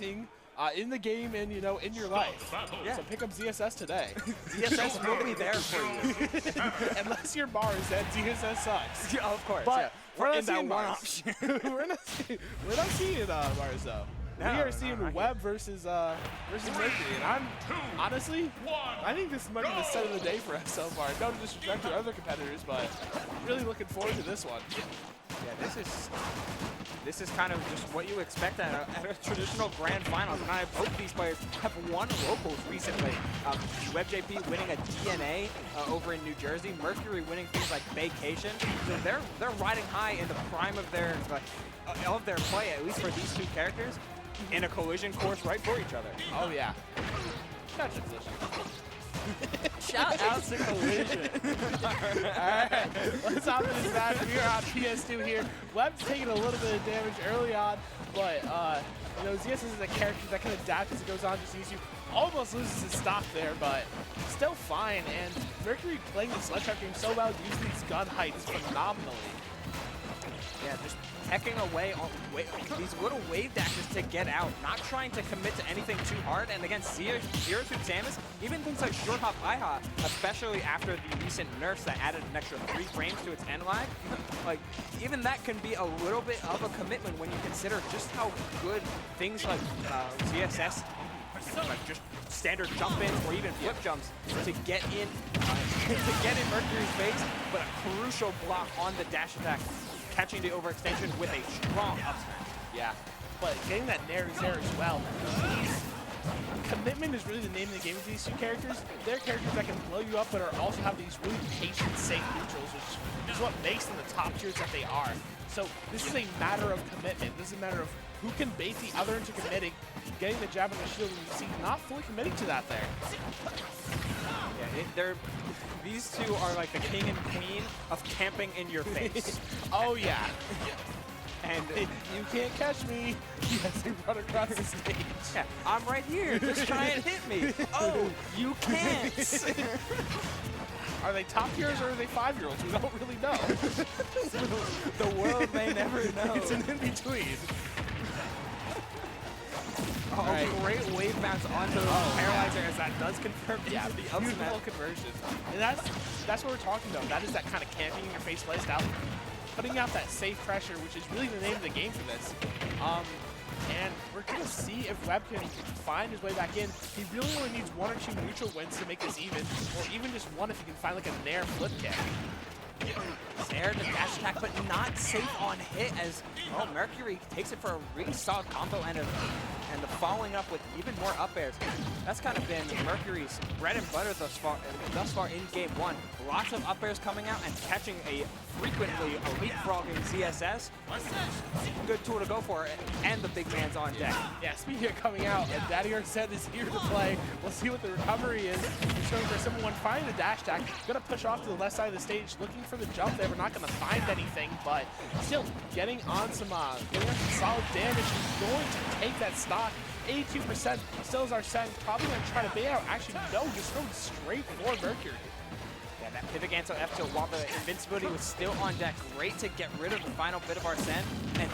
in the game and, you know, in your life. Yeah. So pick up ZSS today. ZSS will be there for you. Unless your bar is that ZSS sucks. Yeah, of course. But yeah. we're not in that seeing one bars. option. we're not seeing bars though. No, we are seeing not Webb versus Mercury, and I'm honestly, I think this might be the set of the day for us so far. No disrespect to other competitors, but really looking forward to this one. Yeah, this is kind of just what you expect at a traditional grand finals. And both these players have won locals recently. WebbJP winning a DNA over in New Jersey. Mercury winning things like Vacation. So they're riding high in the prime of their play, at least for these two characters, in a collision course right for each other. Oh yeah. Not transition. Shout out to Collision. Alright, let's hop into this match. We are on PS2 here. Webb's taking a little bit of damage early on, but you know, ZSS is a character that can adapt as it goes on. Just sees you almost loses his stock there, but still fine. And Mercury playing the Sledgehammer game so well, using these gun heights phenomenally. Yeah, just hecking away on these little wave dashes to get out, not trying to commit to anything too hard. And against ZeroSuit Samus, even things like short hop IHA, especially after the recent nerfs that added an extra 3 frames to its end lag, like even that can be a little bit of a commitment when you consider just how good things like ZSS, like just standard jump-ins or even flip jumps to get in Mercury's face, but a crucial block on the dash attack, catching the overextension with a strong up smash. Yeah, but getting that nair is there as well. Commitment is really the name of the game with these two characters. They're characters that can blow you up, but also have these really patient, safe neutrals, which is what makes them the top tiers that they are. So this is a matter of commitment. This is a matter of who can bait the other into committing, getting the jab on the shield, and you see not fully committing to that there. Yeah, these two are like the king and queen of camping in your face. Oh yeah. And you can't catch me. Yes, they run across the stage. Yeah, I'm right here. Just try and hit me. Oh, you can't. Are they top tiers or are they 5-year-olds? We don't really know. The world may never know. It's an in-between. Oh, right. Great wave bounce onto the paralyzer as that does confirm the up beautiful conversion. And that's what we're talking about. That is that kind of camping in your face playstyle. Putting out that safe pressure, which is really the name of the game for this. And we're going to see if Webb can find his way back in. He really only needs 1 or 2 neutral wins to make this even, or even just 1 if he can find like a nair flip kick. Nair the dash attack, but not safe on hit as Mercury takes it for a really solid combo and the following up with even more up airs. That's kind of been Mercury's bread and butter thus far in game 1. Lots of up airs coming out and catching a frequently leapfrogging ZSS. Good tool to go for, and the big man's on deck. Yeah, speaking of coming out, and Daddy Arset is here to play. We'll see what the recovery is. He's going for someone finding the dash attack. Gonna push off to the left side of the stage, looking for the jump there. We're not gonna find anything, but still getting on some solid damage. He's going to take that stock. 82% still is our set. Probably gonna try to bait out. Actually, no, just going straight for Mercury. Yeah, that pivot cancel F2 while the invincibility was still on deck. Great to get rid of the final bit of Arsene. And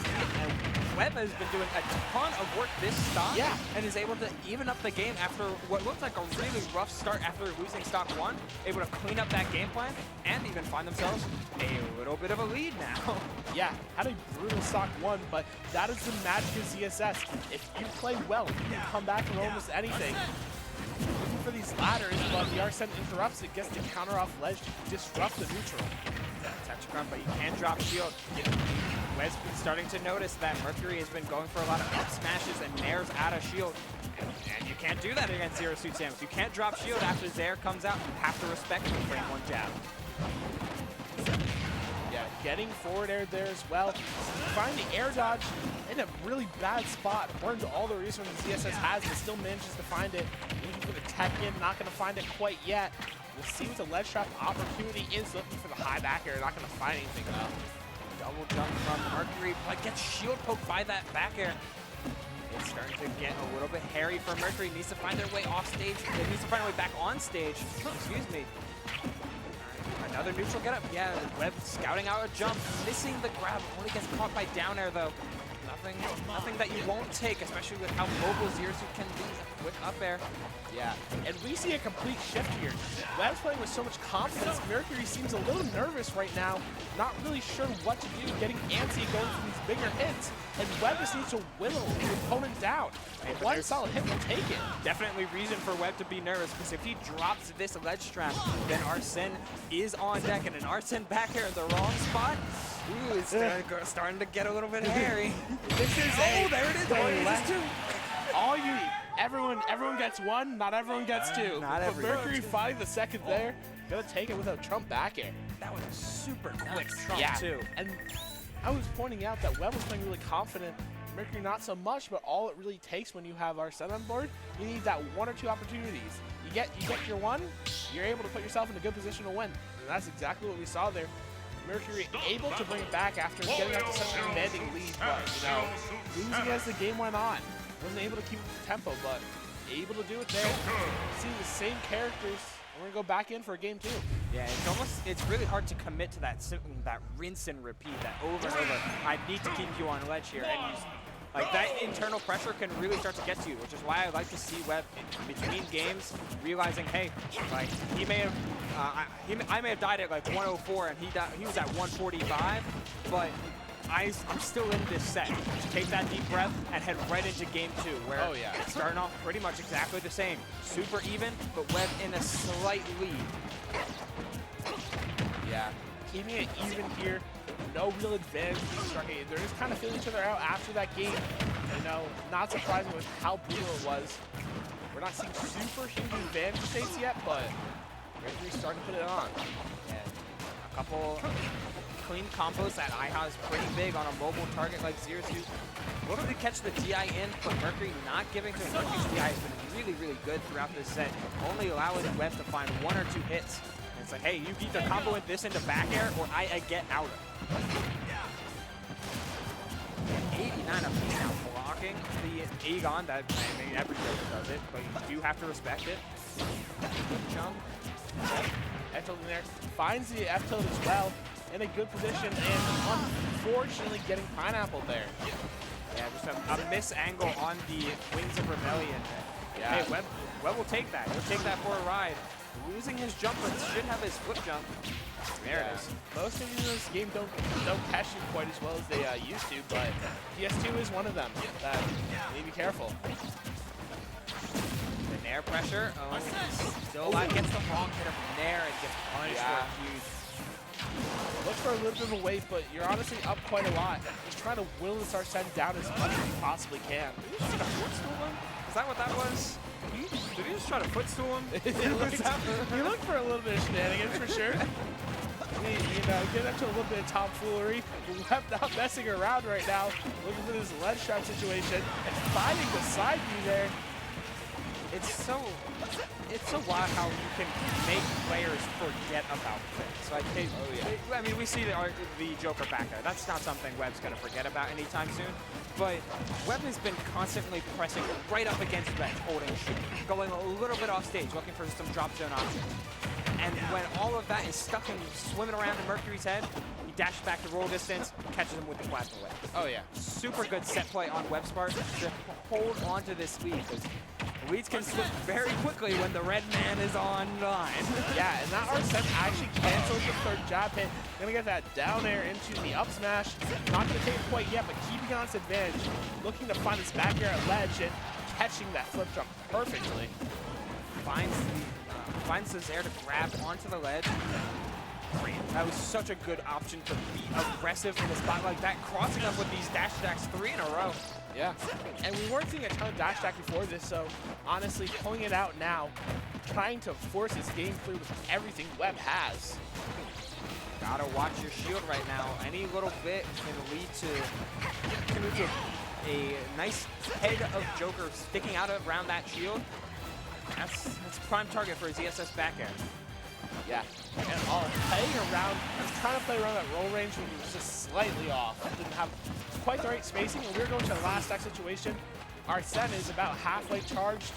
Webb has been doing a ton of work this stock, and is able to even up the game after what looked like a really rough start after losing stock 1. Able to clean up that game plan and even find themselves a little bit of a lead now. Yeah, had a brutal stock 1, but that is the magic of ZSS. If you play well, you can come back from almost anything. Looking for these ladders, but the Arsene interrupts it, gets the counter off ledge to disrupt the neutral. Touch grunt, but you can drop shield. Webb's been starting to notice that Mercury has been going for a lot of up smashes and nairs out of shield. And you can't do that against ZeroSuit Samus. You can't drop shield after Zaire comes out. You have to respect the frame 1 jab. Yeah, getting forward air there as well. Find the air dodge in a really bad spot. Burns all the resources ZSS has and still manages to find it. Looking for the tech in, not going to find it quite yet. We'll see what the ledge trap opportunity is. Looking for the high back air, not going to find anything though. Double jump from Mercury, but gets shield poked by that back air. It's starting to get a little bit hairy for Mercury. Needs to find their way off stage. It needs to find their way back on stage. Excuse me. Another neutral get up. Yeah, Webb scouting out a jump, missing the grab. Only gets caught by down air though. Enough nothing that you won't take, especially with how mobile ZSS can be with up air. Yeah, and we see a complete shift here. Webb's playing with so much confidence. Mercury seems a little nervous right now, not really sure what to do, getting antsy going for these bigger hits, and Webb just needs to whittle the opponent down. And one solid hit will take it. Definitely reason for Webb to be nervous, because if he drops this ledge trap, then Arsene is on deck, and an Arsene back here in the wrong spot. Ooh, it's starting to get a little bit hairy. This is there it is. Everyone gets one, not everyone gets two. Not but everyone. Mercury finding the second there, gonna take it without Trump back air. That was a super quick Trump too. And I was pointing out that Webb was playing really confident. Mercury not so much, but all it really takes when you have Arsene on board, you need that one or two opportunities. You get your one, you're able to put yourself in a good position to win. And that's exactly what we saw there. Mercury able to bring it back after getting out to such a commanding lead, but losing as the game went on. Wasn't able to keep up the tempo, but able to do it there. Seeing the same characters. We're gonna go back in for a game 2. Yeah, it's really hard to commit to that rinse and repeat, that over and over. I need to keep you on ledge here, and like that internal pressure can really start to get to you, which is why I like to see Webb in between games realizing, hey, like he may have, I may have died at like 104 and he was at 145, but I'm still in this set. Just take that deep breath and head right into game 2, where it's starting off pretty much exactly the same. Super even, but Webb in a slight lead. Yeah, keeping it even here. No real advantage. They're just kind of feeling each other out after that game. You know, not surprising with how brutal it was. We're not seeing super huge advantage states yet, but Mercury's starting to put it on. Yeah, a couple clean combos that IHA is pretty big on a mobile target like ZSS. Looking to catch the DI in, but Mercury not giving to him. Mercury's DI has been really, really good throughout this set, only allowing Webb to find 1 or 2 hits. And it's like, hey, you either combo this into back air or I get out of it. 89 of these now blocking the Aegon. That, I mean, every player does it, but you do have to respect it. Good jump. F-tilt in there, finds the F-tilt as well, in a good position, and unfortunately getting Pineapple there. Yeah, just a miss angle on the Wings of Rebellion. Yeah. Hey, Webb will take that. He'll take that for a ride. Losing his jump, but should have his flip jump. There it is. Most things in this game don't catch you quite as well as they used to, but PS2 is one of them. You need to be careful. The Nair pressure. Oh, still alive. Gets the wrong hit of Nair and gets punished for a huge. Looks for a little bit of a wait, but you're honestly up quite a lot. Just trying to will this Arsene down as much as you possibly can. Did he just try to footstool him? Is that what that was? Did he just try to footstool him? He looked for a little bit of shenanigans for sure. You know, get up to a little bit of tomfoolery. Webb not messing around right now. Looking for this ledge trap situation and finding the side view there. It's so wild how you can make players forget about things. Like, I mean, we see the Joker back there. That's not something Webb's going to forget about anytime soon. But Webb has been constantly pressing right up against ledge, holding shoot, going a little bit off stage, looking for some drop zone options. And when all of that is stuck and swimming around in Mercury's head, he dashes back to roll distance, catches him with the plasma wave. Oh yeah. Super good set play on Webb's part to hold on to this lead, because leads can slip very quickly when the red man is online. Yeah, and that Arsene actually cancels the third jab hit. Gonna get that down air into the up smash. Not gonna take it quite yet, but keeping on its advantage. Looking to find this back air at ledge and catching that flip jump perfectly. Finds this air to grab onto the ledge. That was such a good option to be aggressive in a spot like that, crossing up with these dash attacks 3 in a row. Yeah, and we weren't seeing a ton of dash attack before this, so honestly, pulling it out now, trying to force his game through with everything Webb has. Gotta watch your shield right now. Any little bit can lead to a nice head of Joker sticking out around that shield. That's prime target for a ZSS back air. Yeah, and trying to play around that roll range when he was just slightly off. Didn't have quite the right spacing, and we were going to the last stack situation. Arsene is about halfway charged.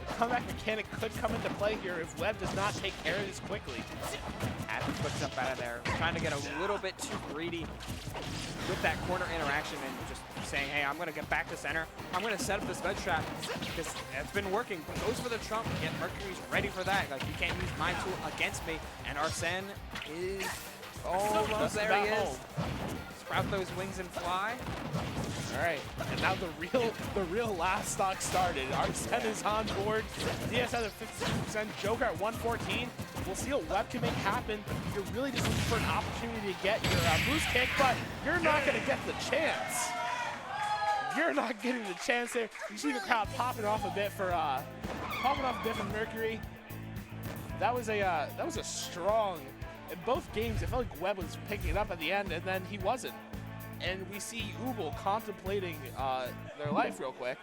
The comeback mechanic could come into play here if Webb does not take care of this quickly. Had to put up out of there, trying to get a little bit too greedy with that corner interaction and just saying, hey, I'm going to get back to center. I'm going to set up this veg trap because it's been working. Goes for the trump, yet Mercury's ready for that. Like, you can't use my tool against me. And Arsene is almost there. He is. Sprout those wings and fly. All right, and now the real last stock started. Arsene is on board. ZSS at 52%, Joker at 114. We'll see what Webb can make happen. You're really just looking for an opportunity to get your boost kick, but you're not going to get the chance. You're not getting the chance there. You see the crowd popping off a bit for Mercury. That was a strong. In both games, it felt like Webb was picking it up at the end, and then he wasn't. And we see Ubel contemplating their life real quick.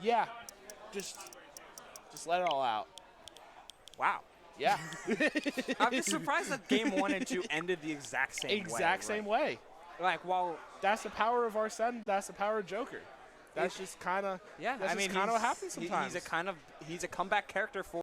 Yeah, just let it all out. Wow. Yeah. I'm just surprised that game 1 and 2 ended the exact same way. Exact same way. Like, while that's the power of Arsene, that's the power of Joker. That's just kind of, yeah. that's I mean, kind of what happens sometimes. He's a comeback character for